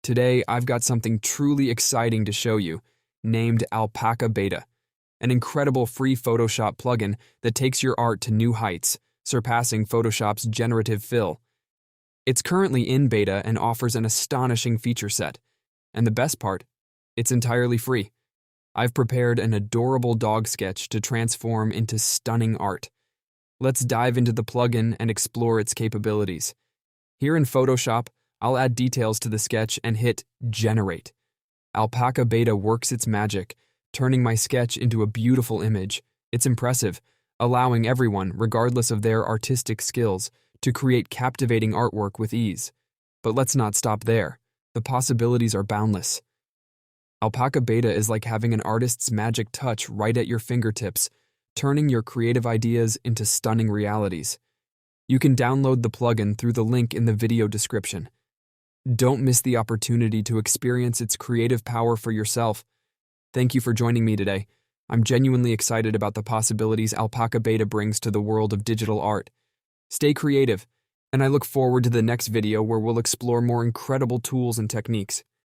Today, I've got something truly exciting to show you, named Alpaca Beta, an incredible free Photoshop plugin that takes your art to new heights, surpassing Photoshop's generative fill. It's currently in beta and offers an astonishing feature set. And the best part, it's entirely free. I've prepared an adorable dog sketch to transform into stunning art. Let's dive into the plugin and explore its capabilities. Here in Photoshop, I'll add details to the sketch and hit Generate. Alpaca Beta works its magic, turning my sketch into a beautiful image. It's impressive, allowing everyone, regardless of their artistic skills, to create captivating artwork with ease. But let's not stop there. The possibilities are boundless. Alpaca Beta is like having an artist's magic touch right at your fingertips, turning your creative ideas into stunning realities. You can download the plugin through the link in the video description. Don't miss the opportunity to experience its creative power for yourself. Thank you for joining me today. I'm genuinely excited about the possibilities Alpaca Beta brings to the world of digital art. Stay creative, and I look forward to the next video where we'll explore more incredible tools and techniques.